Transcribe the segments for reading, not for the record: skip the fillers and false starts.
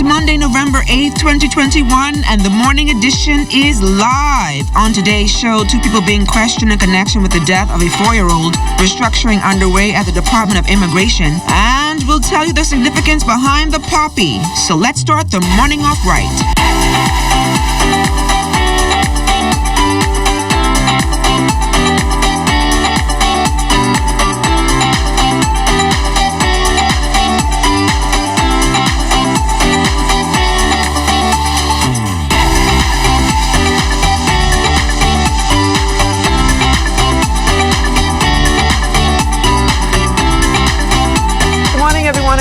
Monday, November 8th, 2021, and the morning edition is live. On today's show, 2 people being questioned in connection with the death of a 4-year-old, restructuring underway at the Department of Immigration, and we'll tell you the significance behind the poppy. So let's start the morning off right.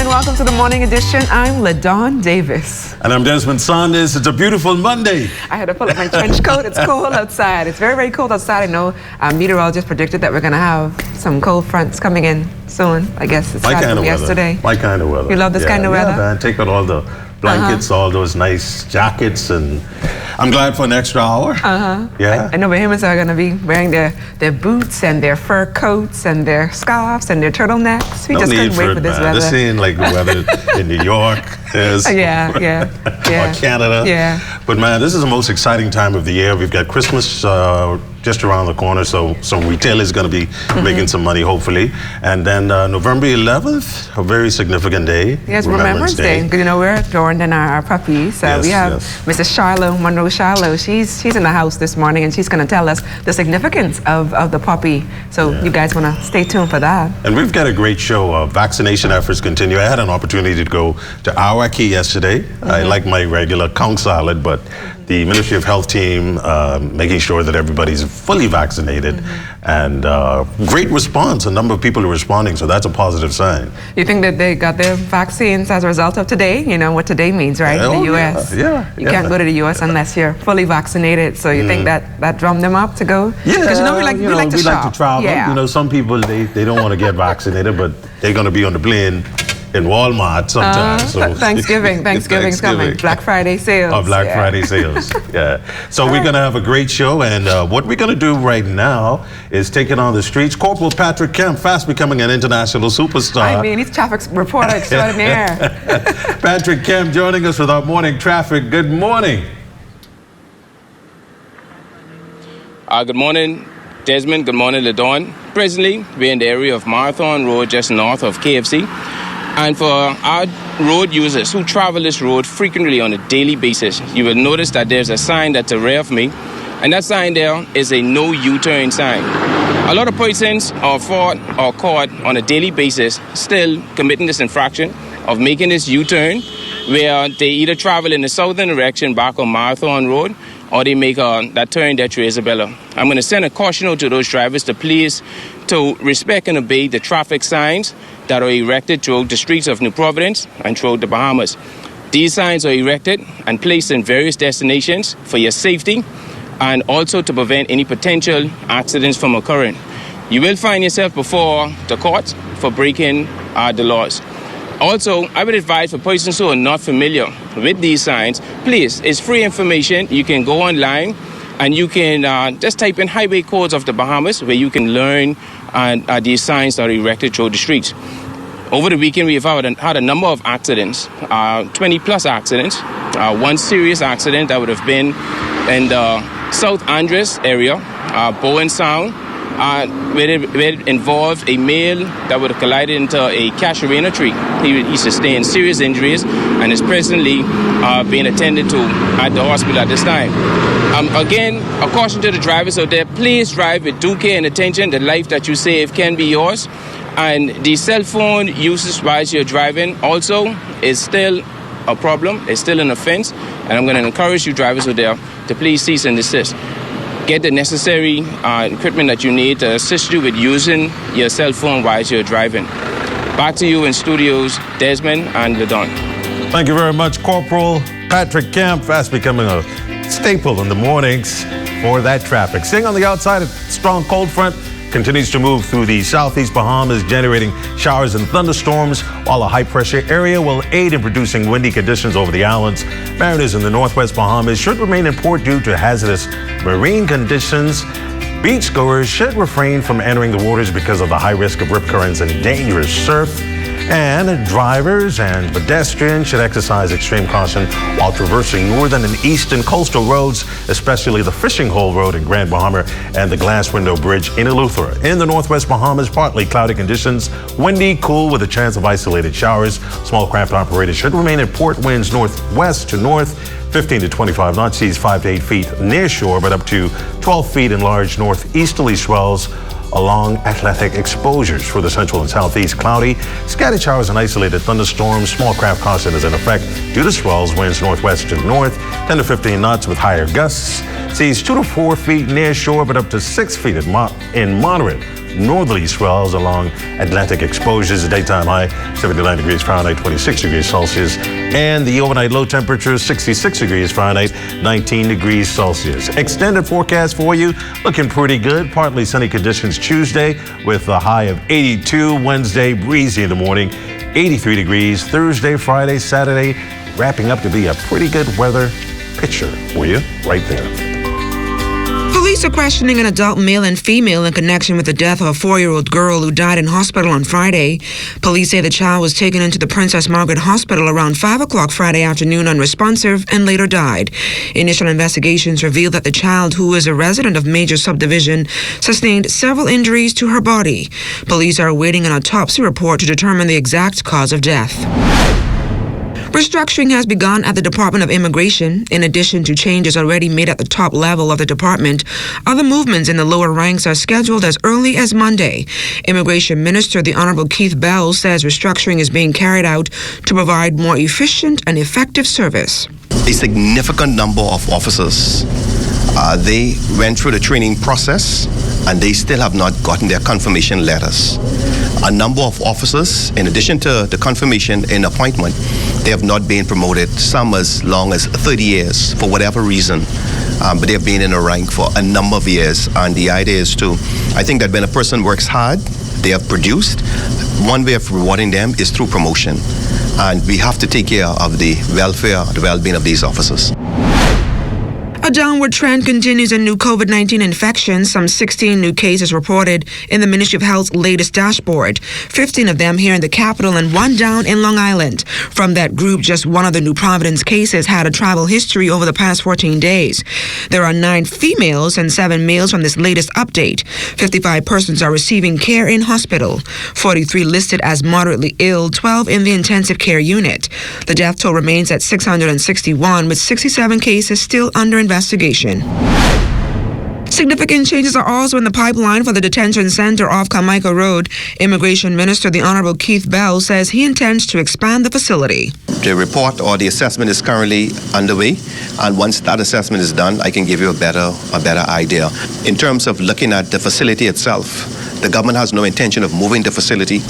Welcome to the morning edition. I'm LaDawn Davis. And I'm Desmond Saunders. It's a beautiful Monday. I had to pull up my trench coat. It's cold outside. It's very, very cold outside. I know meteorologist predicted that we're going to have some cold fronts coming in soon. I guess it's started from yesterday. My kind of weather. You love this kind of weather? Yeah, man. Take out all the blankets, all those nice jackets, and I'm glad for an extra hour. Yeah. I know Bahamians are going to be wearing their boots and their fur coats and their scarves and their turtlenecks. We just couldn't wait for this weather. This ain't like the weather in New York is. Yeah. Or Canada. Yeah. But man, this is the most exciting time of the year. We've got Christmas just around the corner, so some retail is going to be making some money, hopefully. And then November 11th, a very significant day. Yes, Remembrance Day. Because, you know, we're adoring our puppies. We have Mrs. Monroe Charlo. She's in the house this morning, and she's going to tell us the significance of the puppy. So you guys want to stay tuned for that. And we've got a great show. Vaccination efforts continue. I had an opportunity to go to Awaki yesterday. I like my regular conch salad, but the Ministry of Health team making sure that everybody's fully vaccinated, and great response. A number of people are responding, so that's a positive sign. You think that they got their vaccines as a result of today? You know what today means, right? In the U.S. You can't go to the U.S. unless you're fully vaccinated. So you think that drummed them up to go? Yeah, because we like to shop. Like to travel. Yeah. You know, some people they don't want to get vaccinated, but they're going to be on the plane in Walmart sometimes. So Thanksgiving's coming. Black Friday sales. Oh, Black Friday sales. Yeah. So we're going to have a great show, and what we're going to do right now is take it on the streets. Corporal Patrick Kemp, fast becoming an international superstar. I mean, he's traffic reporter extraordinaire. Patrick Kemp joining us with our morning traffic. Good morning. Good morning, Desmond. Good morning, LaDawn. Presently, we're in the area of Marathon Road, just north of KFC. And for our road users who travel this road frequently on a daily basis, you will notice that there's a sign that's to the rear of me. And that sign there is a no U-turn sign. A lot of persons are caught on a daily basis still committing this infraction of making this U-turn, where they either travel in the southern direction back on Marathon Road, or they make that turn there through Isabella. I'm going to send a caution note to those drivers to please to respect and obey the traffic signs that are erected throughout the streets of New Providence and throughout the Bahamas. These signs are erected and placed in various destinations for your safety and also to prevent any potential accidents from occurring. You will find yourself before the court for breaking the laws. Also, I would advise for persons who are not familiar with these signs, please, it's free information. You can go online and you can just type in highway codes of the Bahamas, where you can learn these signs that are erected through the streets. Over the weekend, we've had a number of accidents, 20 plus accidents. One serious accident that would have been in the South Andres area, Bowen Sound, where it involved a male that would have collided into a casuarina tree. He sustained serious injuries and is presently being attended to at the hospital at this time. Again, a caution to the drivers out there, please drive with due care and attention. The life that you save can be yours. And the cell phone usage while you're driving also is still a problem. It's still an offense. And I'm going to encourage you drivers out there to please cease and desist. Get the necessary equipment that you need to assist you with using your cell phone while you're driving. Back to you in studios, Desmond and LaDawn. Thank you very much, Corporal Patrick Kemp, fast becoming a staple in the mornings for that traffic. Staying on the outside, a strong cold front continues to move through the southeast Bahamas, generating showers and thunderstorms, while a high-pressure area will aid in producing windy conditions over the islands. Mariners in the northwest Bahamas should remain in port due to hazardous marine conditions. Beachgoers should refrain from entering the waters because of the high risk of rip currents and dangerous surf. And drivers and pedestrians should exercise extreme caution while traversing northern and eastern coastal roads, especially the Fishing Hole Road in Grand Bahama and the Glass Window Bridge in Eleuthera. In the northwest Bahamas, partly cloudy conditions, windy, cool with a chance of isolated showers. Small craft operators should remain at port, winds northwest to north, 15 to 25 knots, seas 5 to 8 feet near shore, but up to 12 feet in large northeasterly swells along Atlantic exposures. For the central and southeast, cloudy, scattered showers and isolated thunderstorms. Small craft caution is in effect due to swells, winds northwest to north, 10 to 15 knots with higher gusts. Seas 2 to 4 feet near shore, but up to 6 feet in moderate northerly swells along Atlantic exposures. The daytime high 79 degrees Fahrenheit, 26 degrees Celsius, and the overnight low temperature 66 degrees Fahrenheit, 19 degrees Celsius. Extended forecast for you, looking pretty good. Partly sunny conditions Tuesday with a high of 82. Wednesday, breezy in the morning, 83 degrees. Thursday, Friday, Saturday, wrapping up to be a pretty good weather picture for you right there. Police are questioning an adult male and female in connection with the death of a 4-year-old girl who died in hospital on Friday. Police say the child was taken into the Princess Margaret Hospital around 5 o'clock Friday afternoon unresponsive and later died. Initial investigations revealed that the child, who is a resident of Major Subdivision, sustained several injuries to her body. Police are awaiting an autopsy report to determine the exact cause of death. Restructuring has begun at the Department of Immigration. In addition to changes already made at the top level of the department, other movements in the lower ranks are scheduled as early as Monday. Immigration Minister, the Honorable Keith Bell, says restructuring is being carried out to provide more efficient and effective service. A significant number of officers, they went through the training process and they still have not gotten their confirmation letters. A number of officers, in addition to the confirmation in appointment, they have not been promoted, some as long as 30 years for whatever reason, but they have been in a rank for a number of years. And the idea is I think that when a person works hard, they have produced, one way of rewarding them is through promotion. And we have to take care of the welfare, the well-being of these officers. A downward trend continues in new COVID-19 infections. Some 16 new cases reported in the Ministry of Health's latest dashboard. 15 of them here in the capital and 1 down in Long Island. From that group, just one of the New Providence cases had a travel history over the past 14 days. There are 9 females and 7 males from this latest update. 55 persons are receiving care in hospital. 43 listed as moderately ill, 12 in the intensive care unit. The death toll remains at 661, with 67 cases still under investigation. Significant changes are also in the pipeline for the detention center off Carmichael Road. Immigration Minister, the Honorable Keith Bell, says he intends to expand the facility. The report or the assessment is currently underway, and once that assessment is done, I can give you a better idea. In terms of looking at the facility itself, the government has no intention of moving the facility.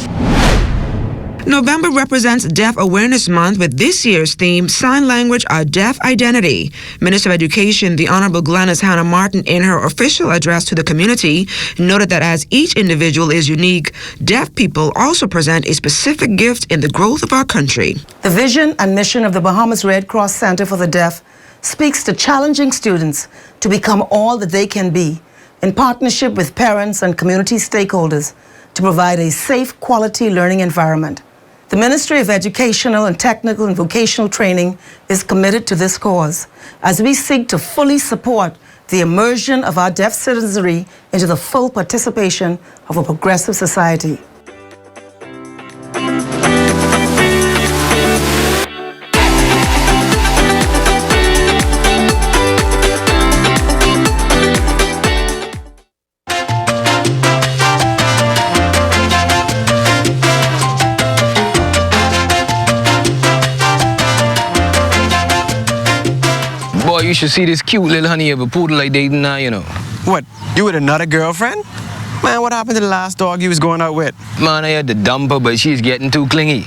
November represents Deaf Awareness Month with this year's theme, Sign Language, Our Deaf Identity. Minister of Education, the Honorable Glenys Hannah Martin, in her official address to the community, noted that as each individual is unique, deaf people also present a specific gift in the growth of our country. The vision and mission of the Bahamas Red Cross Center for the Deaf speaks to challenging students to become all that they can be, in partnership with parents and community stakeholders, to provide a safe, quality learning environment. The Ministry of Educational and Technical and Vocational Training is committed to this cause as we seek to fully support the immersion of our deaf citizenry into the full participation of a progressive society. You should see this cute little honey of a poodle like dating now, you know. What, you with another girlfriend? Man, what happened to the last dog you was going out with? Man, I had to dump her, but she's getting too clingy.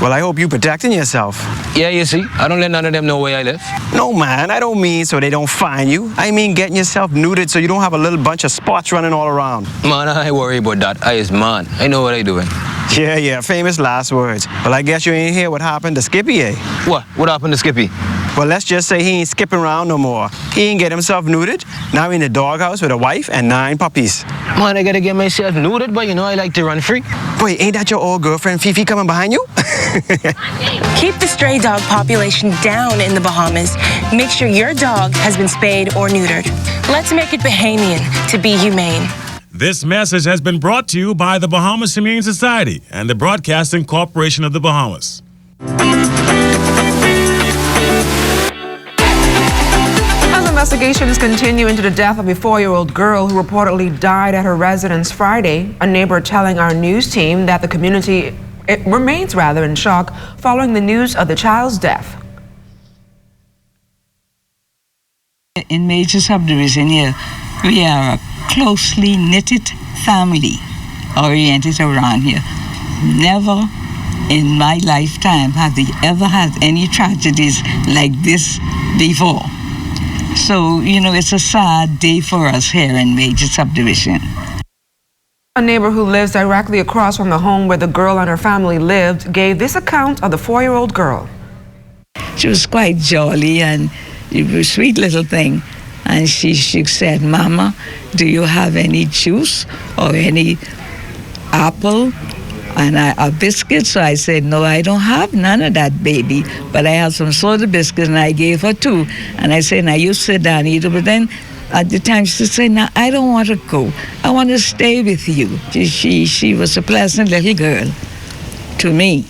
Well, I hope you protecting yourself. Yeah, you see, I don't let none of them know where I live. No, man, I don't mean so they don't find you. I mean getting yourself neutered so you don't have a little bunch of spots running all around. Man, I ain't worry about that. I is man. I know what I doing. Yeah, famous last words. Well, I guess you ain't hear what happened to Skippy, eh? What? What happened to Skippy? Well, let's just say he ain't skipping around no more. He ain't get himself neutered. Now he in the doghouse with a wife and 9 puppies. Man, I gotta get myself neutered, but you know I like to run free. Wait, ain't that your old girlfriend Fifi coming behind you? Keep the stray dog population down in the Bahamas. Make sure your dog has been spayed or neutered. Let's make it Bahamian to be humane. This message has been brought to you by the Bahamas Humane Society and the Broadcasting Corporation of the Bahamas. As investigations continue into the death of a 4-year-old girl who reportedly died at her residence Friday, a neighbor telling our news team that the community remains in shock following the news of the child's death. In major subdivision here, we are a closely knitted family oriented around here. Never in my lifetime have we ever had any tragedies like this before. So, it's a sad day for us here in major subdivision. A neighbor who lives directly across from the home where the girl and her family lived gave this account of the 4-year-old girl. She was quite jolly and it was a sweet little thing. And she said, "Mama, do you have any juice or any apple and a biscuit?" So I said, "No, I don't have none of that, baby. But I have some soda biscuits," and I gave her 2. And I said, "Now you sit down and eat it." But then at the time she said, "No, I don't want to go. I want to stay with you." She was a pleasant little girl to me,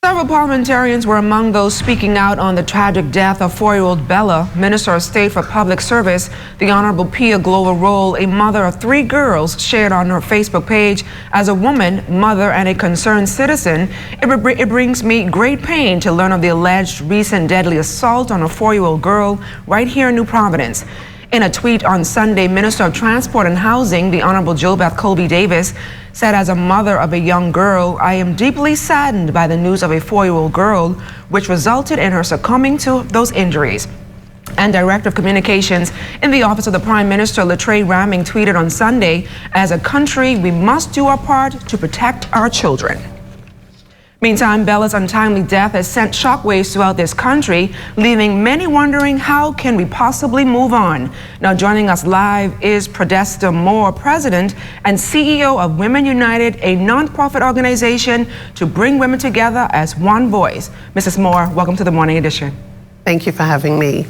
Several parliamentarians were among those speaking out on the tragic death of 4-year-old Bella. Minister of State for Public Service, the Honorable Pia Glover-Roll, a mother of 3 girls, shared on her Facebook page, "As a woman, mother, and a concerned citizen, it brings me great pain to learn of the alleged recent deadly assault on a 4-year-old girl right here in New Providence." In a tweet on Sunday, Minister of Transport and Housing, the Honorable JoBeth Colby Davis, said, "As a mother of a young girl, I am deeply saddened by the news of a 4-year-old girl, which resulted in her succumbing to those injuries." And Director of Communications in the Office of the Prime Minister, Latre Ramming, tweeted on Sunday, "As a country, we must do our part to protect our children." Meantime, Bella's untimely death has sent shockwaves throughout this country, leaving many wondering, how can we possibly move on? Now joining us live is Prodesta Moore, President and CEO of Women United, a nonprofit organization to bring women together as one voice. Mrs. Moore, welcome to the Morning Edition. Thank you for having me.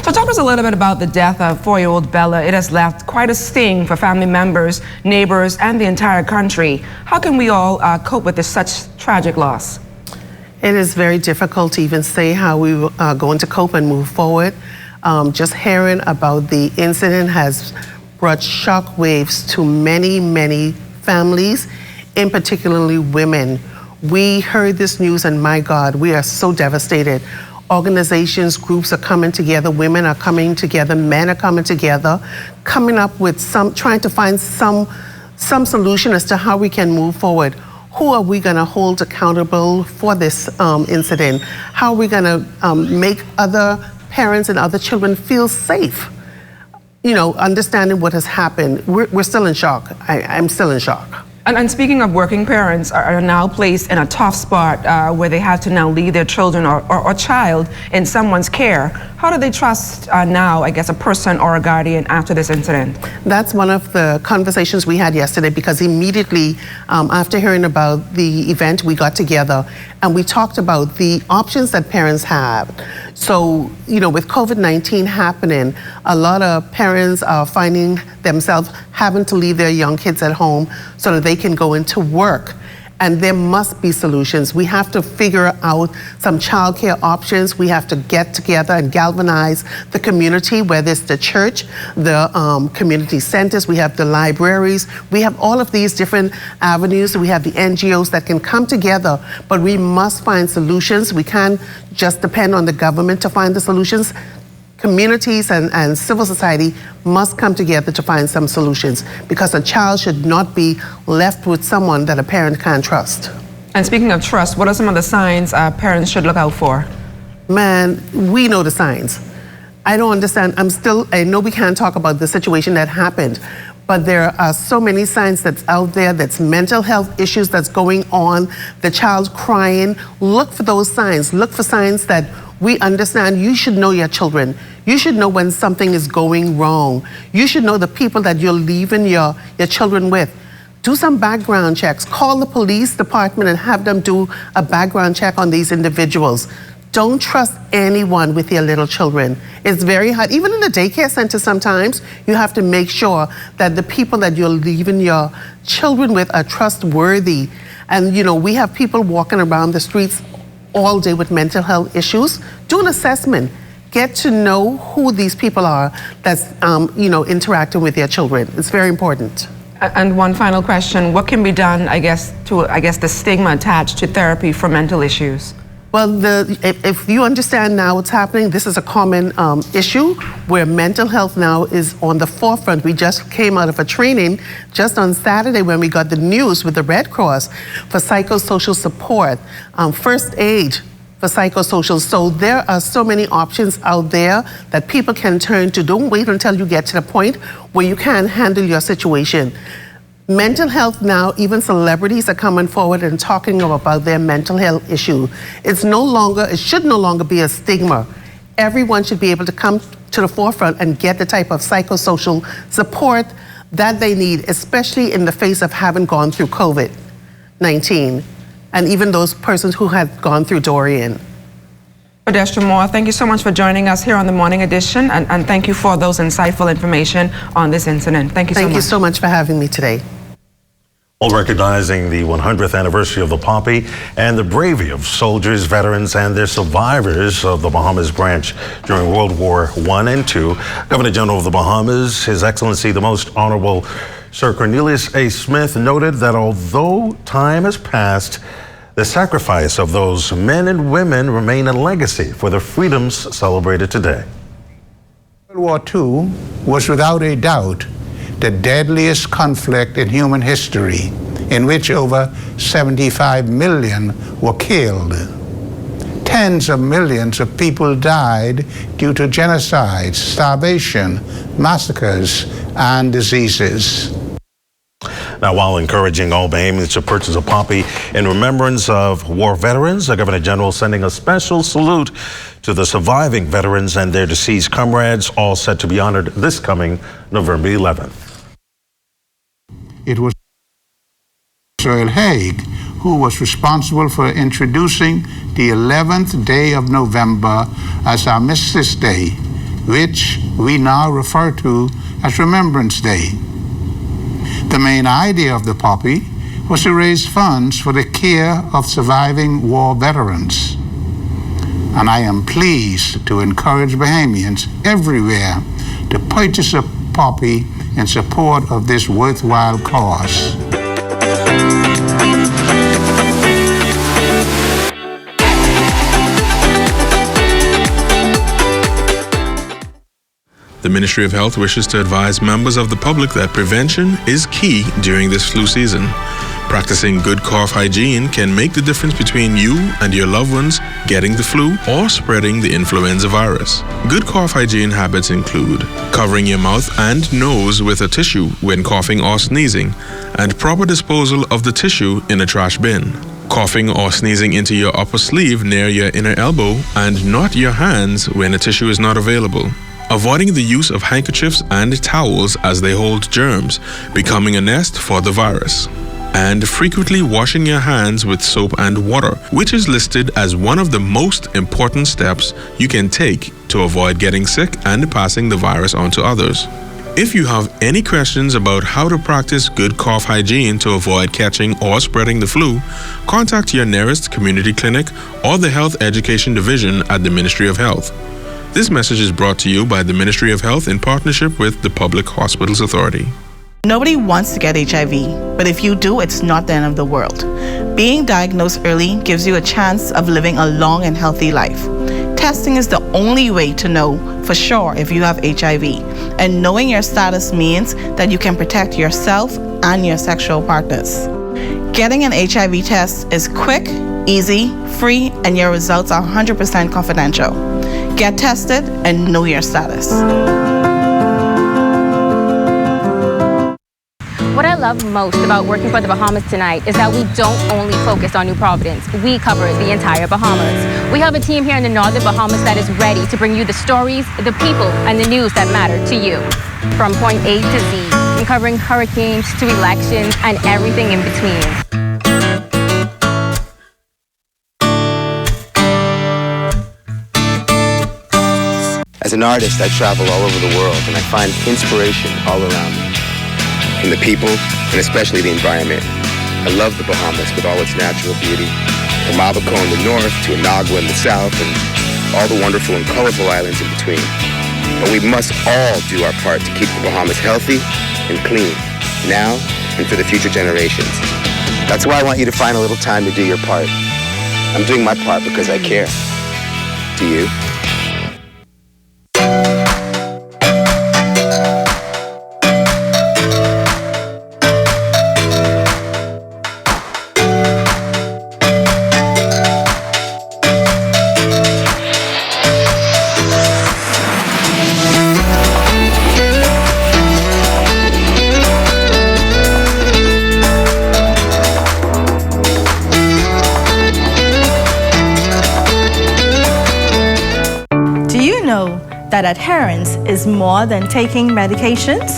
So talk to us a little bit about the death of 4-year-old Bella. It has left quite a sting for family members, neighbors, and the entire country. How can we all cope with such tragic loss? It is very difficult to even say how we are going to cope and move forward. Just hearing about the incident has brought shock waves to many, many families, in particularly women. We heard this news and my God, we are so devastated. Organizations, groups are coming together, women are coming together, men are coming together, coming up with trying to find some solution as to how we can move forward. Who are we going to hold accountable for this incident? How are we going to make other parents and other children feel safe? Understanding what has happened. We're still in shock. I'm still in shock. And speaking of working parents are now placed in a tough spot where they have to now leave their children or child in someone's care. How do they trust now, I guess, a person or a guardian after this incident? That's one of the conversations we had yesterday, because immediately after hearing about the event, we got together and we talked about the options that parents have. So, with COVID-19 happening, a lot of parents are finding themselves having to leave their young kids at home so that they can go into work. And there must be solutions. We have to figure out some childcare options. We have to get together and galvanize the community, whether it's the church, the community centers, we have the libraries, we have all of these different avenues. We have the NGOs that can come together, but we must find solutions. We can't just depend on the government to find the solutions. Communities and civil society must come together to find some solutions, because a child should not be left with someone that a parent can't trust. And speaking of trust, what are some of the signs parents should look out for? Man, we know the signs. I don't understand. I know we can't talk about the situation that happened, but there are so many signs that's out there, that's mental health issues that's going on, the child's crying. Look for those signs. Look for signs that we understand. You should know your children. You should know when something is going wrong. You should know the people that you're leaving your children with. Do some background checks. Call the police department and have them do a background check on these individuals. Don't trust anyone with your little children. It's very hard. Even in the daycare center sometimes, you have to make sure that the people that you're leaving your children with are trustworthy. And you know, we have people walking around the streets all day with mental health issues. Do an assessment. Get to know who these people are that's you know, interacting with your children. It's very important. And one final question, what can be done, I guess, the stigma attached to therapy for mental issues? Well, if you understand now what's happening, this is a common issue where mental health now is on the forefront. We just came out of a training just on Saturday when we got the news with the Red Cross for psychosocial support, first aid for psychosocial. So there are so many options out there that people can turn to. Don't wait until you get to the point where you can't handle your situation. Mental health now, even celebrities are coming forward and talking about their mental health issue. It should no longer be a stigma. Everyone should be able to come to the forefront and get the type of psychosocial support that they need, especially in the face of having gone through COVID-19, and even those persons who had gone through Dorian. Podesta Moore, thank you so much for joining us here on the Morning Edition, and thank you for those insightful information on this incident. Thank you so much. Thank you so much for having me today. All recognizing the 100th anniversary of the Poppy and the bravery of soldiers, veterans, and their survivors of the Bahamas branch during World War I and II, Governor General of the Bahamas, His Excellency the Most Honorable Sir Cornelius A. Smith, noted that although time has passed, the sacrifice of those men and women remain a legacy for the freedoms celebrated today. World War II was without a doubt the deadliest conflict in human history, in which over 75 million were killed. Tens of millions of people died due to genocides, starvation, massacres, and diseases. Now, while encouraging all Bahamians to purchase a poppy in remembrance of war veterans, the Governor General sending a special salute to the surviving veterans and their deceased comrades, all set to be honored this coming November 11th. It was Sir Haig who was responsible for introducing the 11th day of November as Armistice Day, which we now refer to as Remembrance Day. The main idea of the poppy was to raise funds for the care of surviving war veterans. And I am pleased to encourage Bahamians everywhere to purchase a poppy in support of this worthwhile cause. The Ministry of Health wishes to advise members of the public that prevention is key during this flu season. Practicing good cough hygiene can make the difference between you and your loved ones getting the flu or spreading the influenza virus. Good cough hygiene habits include covering your mouth and nose with a tissue when coughing or sneezing, and proper disposal of the tissue in a trash bin. Coughing or sneezing into your upper sleeve near your inner elbow and not your hands when a tissue is not available. Avoiding the use of handkerchiefs and towels as they hold germs, becoming a nest for the virus. And frequently washing your hands with soap and water, which is listed as one of the most important steps you can take to avoid getting sick and passing the virus on to others. If you have any questions about how to practice good cough hygiene to avoid catching or spreading the flu, contact your nearest community clinic or the Health Education Division at the Ministry of Health. This message is brought to you by the Ministry of Health in partnership with the Public Hospitals Authority. Nobody wants to get HIV, but if you do, it's not the end of the world. Being diagnosed early gives you a chance of living a long and healthy life. Testing is the only way to know for sure if you have HIV, and knowing your status means that you can protect yourself and your sexual partners. Getting an HIV test is quick, easy, free, and your results are 100% confidential. Get tested and know your status. What I love most about working for the Bahamas tonight is that we don't only focus on New Providence. We cover the entire Bahamas. We have a team here in the Northern Bahamas that is ready to bring you the stories, the people, and the news that matter to you. From point A to Z, from covering hurricanes to elections and everything in between. As an artist, I travel all over the world and I find inspiration all around me. In the people, and especially the environment. I love the Bahamas with all its natural beauty. From Abaco in the north to Inagua in the south and all the wonderful and colorful islands in between. But we must all do our part to keep the Bahamas healthy and clean, now and for the future generations. That's why I want you to find a little time to do your part. I'm doing my part because I care. Do you? That adherence is more than taking medications?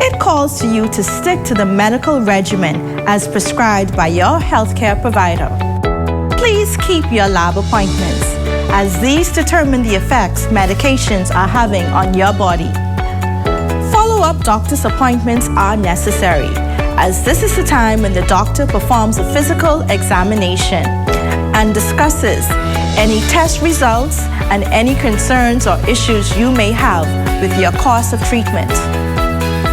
It calls to you to stick to the medical regimen as prescribed by your healthcare provider. Please keep your lab appointments, as these determine the effects medications are having on your body. Follow-up doctor's appointments are necessary, as this is the time when the doctor performs a physical examination and discusses any test results and any concerns or issues you may have with your course of treatment.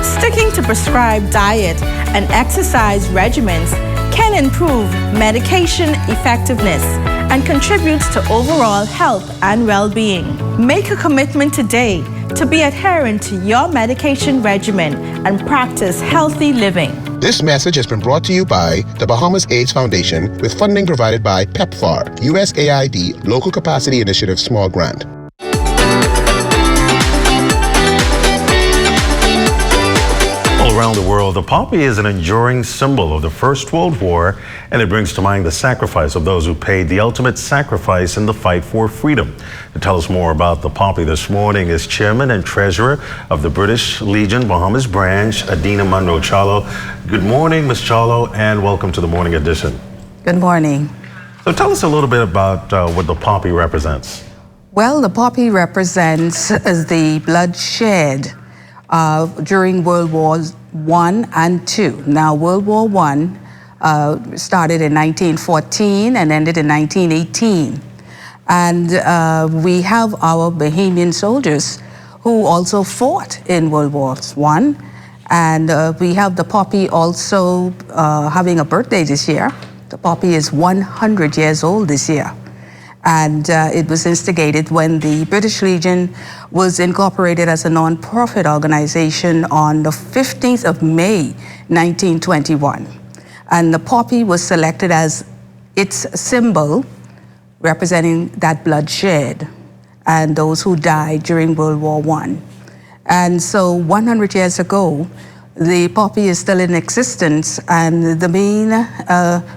Sticking to prescribed diet and exercise regimens can improve medication effectiveness and contributes to overall health and well-being. Make a commitment today to be adherent to your medication regimen and practice healthy living. This message has been brought to you by the Bahamas AIDS Foundation with funding provided by PEPFAR, USAID Local Capacity Initiative Small Grant. All around the world, the poppy is an enduring symbol of the First World War, and it brings to mind the sacrifice of those who paid the ultimate sacrifice in the fight for freedom. To tell us more about the poppy this morning is Chairman and Treasurer of the British Legion Bahamas branch, Adina Munro-Chalo. Good morning, Ms. Chalo, and welcome to the Morning Edition. Good morning. So tell us a little bit about what the poppy represents. Well, the poppy represents the bloodshed during World Wars I and II. Now, World War I started in 1914 and ended in 1918. And we have our Bahamian soldiers who also fought in World War I. And we have the poppy also having a birthday this year. The poppy is 100 years old this year. And it was instigated when the British Legion was incorporated as a non-profit organization on the 15th of May, 1921. And the poppy was selected as its symbol, representing that bloodshed and those who died during World War I. And so 100 years ago, the poppy is still in existence, and the main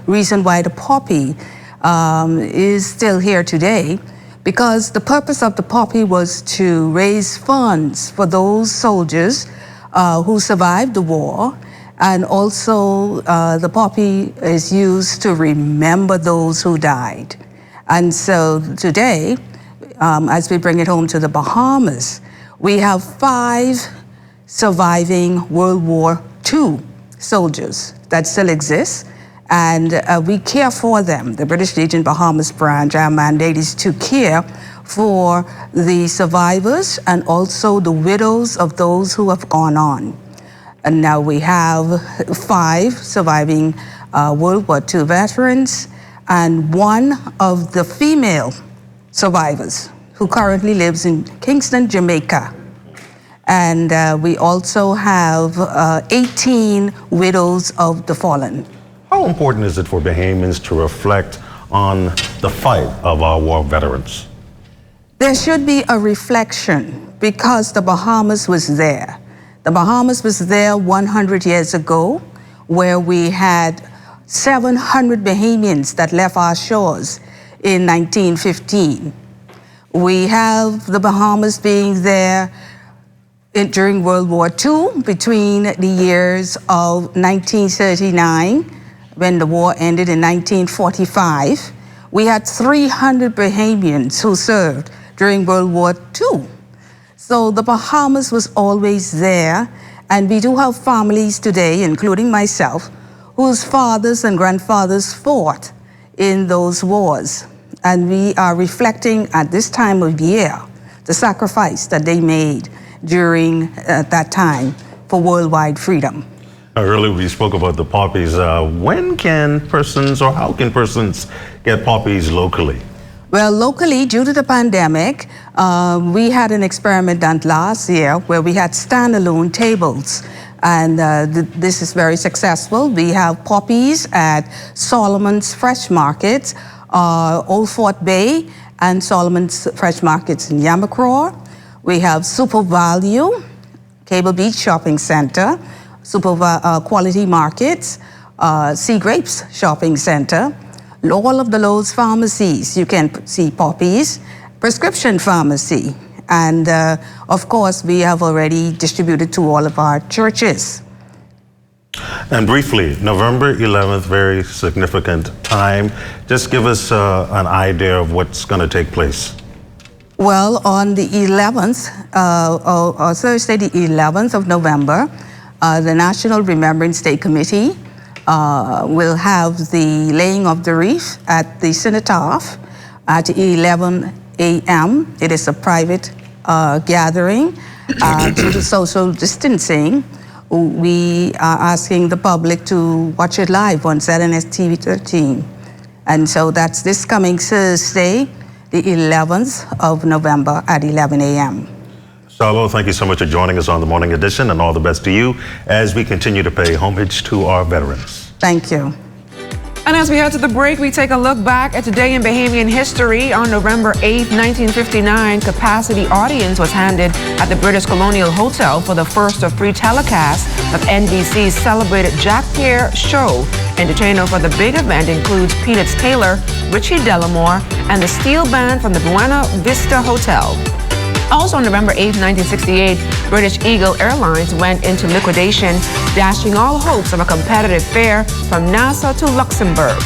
reason why the poppy is still here today, because the purpose of the poppy was to raise funds for those soldiers who survived the war, and also the poppy is used to remember those who died. And so today, as we bring it home to the Bahamas, we have 5 surviving World War II soldiers that still exist, and we care for them. The British Legion Bahamas branch, our mandate is to care for the survivors and also the widows of those who have gone on. And now we have 5 surviving World War II veterans and 1 of the female survivors who currently lives in Kingston, Jamaica. And we also have 18 widows of the fallen. How important is it for Bahamians to reflect on the fight of our war veterans? There should be a reflection because the Bahamas was there. The Bahamas was there 100 years ago, where we had 700 Bahamians that left our shores in 1915. We have the Bahamas being there during World War II, between the years of 1939, when the war ended in 1945, we had 300 Bahamians who served during World War II. So the Bahamas was always there, and we do have families today, including myself, whose fathers and grandfathers fought in those wars. And we are reflecting at this time of year the sacrifice that they made during that time for worldwide freedom. Earlier we spoke about the poppies. When can persons, or how can persons get poppies locally? Well, locally, due to the pandemic, we had an experiment done last year where we had standalone tables. And this is very successful. We have poppies at Solomon's Fresh Markets, Old Fort Bay, and Solomon's Fresh Markets in Yamacraw. We have Super Value, Cable Beach Shopping Center, Super Quality Markets, Sea Grapes Shopping Center. All of the Lowe's pharmacies, you can see poppies, Prescription Pharmacy, and of course, we have already distributed to all of our churches. And briefly, November 11th, very significant time. Just give us an idea of what's going to take place. Well, on the 11th, Thursday, the 11th of November, the National Remembrance Day Committee will have the laying of the wreath at the Cenotaph at 11 a.m. It is a private gathering due to social distancing. We are asking the public to watch it live on ZNS TV 13. And so that's this coming Thursday, the 11th of November at 11 a.m. Sabo, thank you so much for joining us on the Morning Edition, and all the best to you as we continue to pay homage to our veterans. Thank you. And as we head to the break, we take a look back at today in Bahamian history. On November 8, 1959, capacity audience was handed at the British Colonial Hotel for the first of 3 telecasts of NBC's celebrated Jack Pierre show. Entertainer for the big event includes Peanuts Taylor, Richie Delamore, and the steel band from the Buena Vista Hotel. Also on November 8, 1968, British Eagle Airlines went into liquidation, dashing all hopes of a competitive fare from Nassau to Luxembourg.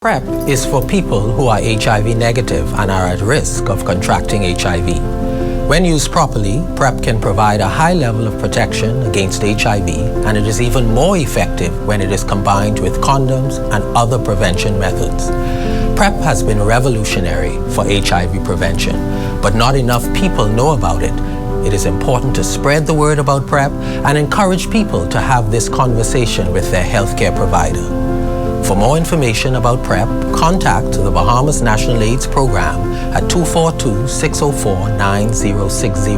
PrEP is for people who are HIV negative and are at risk of contracting HIV. When used properly, PrEP can provide a high level of protection against HIV, and it is even more effective when it is combined with condoms and other prevention methods. PrEP has been revolutionary for HIV prevention, but not enough people know about it. It is important to spread the word about PrEP and encourage people to have this conversation with their healthcare provider. For more information about PrEP, contact the Bahamas National AIDS Program at 242-604-9060.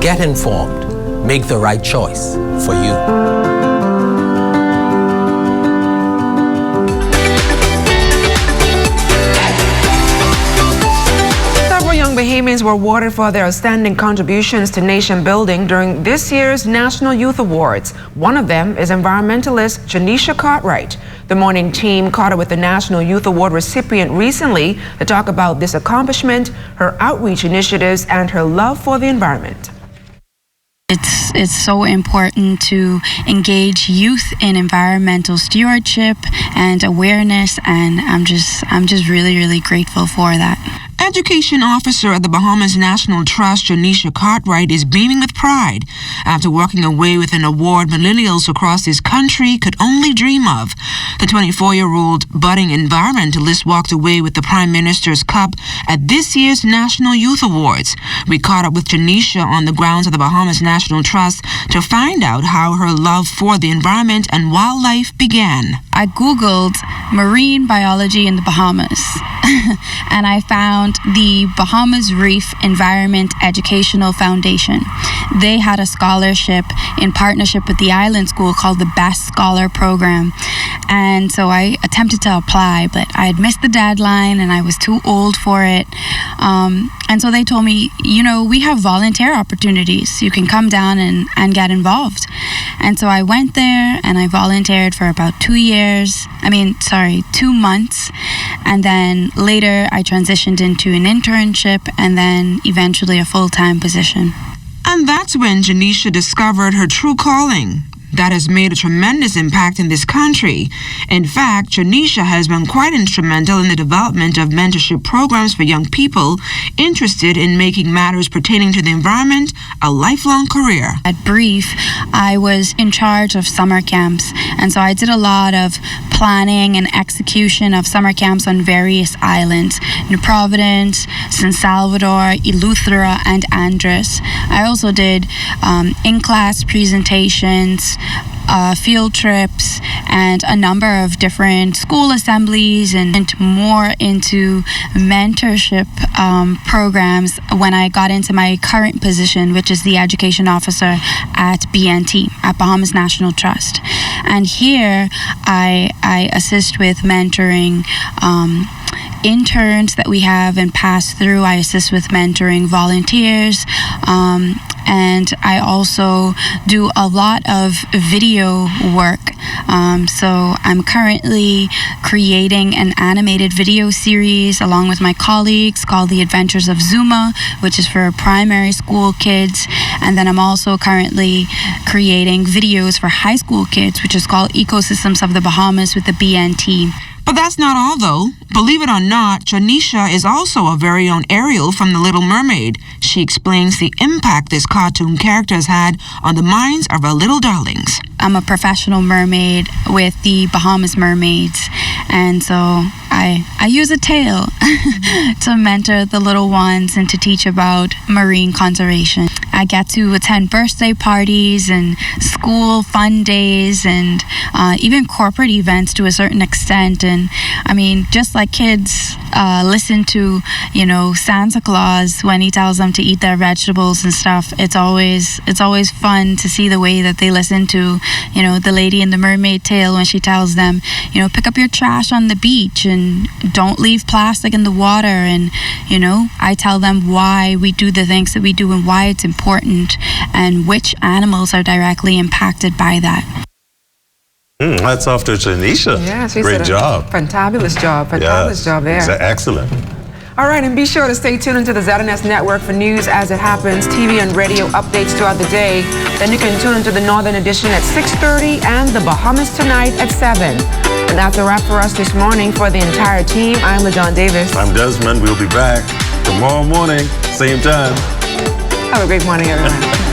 Get informed. Make the right choice for you. Bahamians were awarded for their outstanding contributions to nation building during this year's National Youth Awards. One of them is environmentalist Janisha Cartwright. The morning team caught up with the National Youth Award recipient recently to talk about this accomplishment, her outreach initiatives, and her love for the environment. It's so important to engage youth in environmental stewardship and awareness, and I'm just really grateful for that. Education Officer at the Bahamas National Trust, Janisha Cartwright, is beaming with pride after walking away with an award millennials across this country could only dream of. The 24-year-old budding environmentalist walked away with the Prime Minister's Cup at this year's National Youth Awards. We caught up with Janisha on the grounds of the Bahamas National Trust to find out how her love for the environment and wildlife began. I Googled marine biology in the Bahamas and I found the Bahamas Reef Environment Educational Foundation. They had a scholarship in partnership with the Island School called the Best Scholar Program. And so I attempted to apply, but I had missed the deadline and I was too old for it. And so they told me, you know, we have volunteer opportunities. You can come down and get involved. And so I went there and I volunteered for about 2 months. And then later I transitioned into an internship and then eventually a full-time position. And that's when Janisha discovered her true calling. That has made a tremendous impact in this country. In fact, Janisha has been quite instrumental in the development of mentorship programs for young people interested in making matters pertaining to the environment a lifelong career. At Brief, I was in charge of summer camps, and so I did a lot of planning and execution of summer camps on various islands, New Providence, San Salvador, Eleuthera, and Andros. I also did in-class presentations, field trips, and a number of different school assemblies, and more into mentorship programs when I got into my current position, which is the education officer at BNT, at Bahamas National Trust. And here I assist with mentoring interns that we have and pass through. I assist with mentoring volunteers, and I also do a lot of video work. So I'm currently creating an animated video series along with my colleagues called The Adventures of Zuma, which is for primary school kids. And then I'm also currently creating videos for high school kids, which is called Ecosystems of the Bahamas with the BNT. But that's not all, though. Believe it or not, Janisha is also a very own Ariel from The Little Mermaid. She explains the impact this cartoon character has had on the minds of our little darlings. I'm a professional mermaid with the Bahamas Mermaids, and so I use a tail to mentor the little ones and to teach about marine conservation. I get to attend birthday parties and school fun days and even corporate events to a certain extent. And I mean, just like kids listen to, Santa Claus when he tells them to eat their vegetables and stuff, it's always fun to see the way that they listen to, the lady in the mermaid tale when she tells them, pick up your trash on the beach and don't leave plastic in the water. And, I tell them why we do the things that we do and why it's important and which animals are directly impacted by that. That's off to Janisha. Yeah, she's Great job. Fantabulous job. Fantabulous job there. Excellent. All right, and be sure to stay tuned into the ZNS Network for news as it happens, TV and radio updates throughout the day. Then you can tune into the Northern Edition at 6:30 and the Bahamas Tonight at 7. And that's a wrap for us this morning. For the entire team, I'm LaDon Davis. I'm Desmond. We'll be back tomorrow morning, same time. Have a great morning, everyone.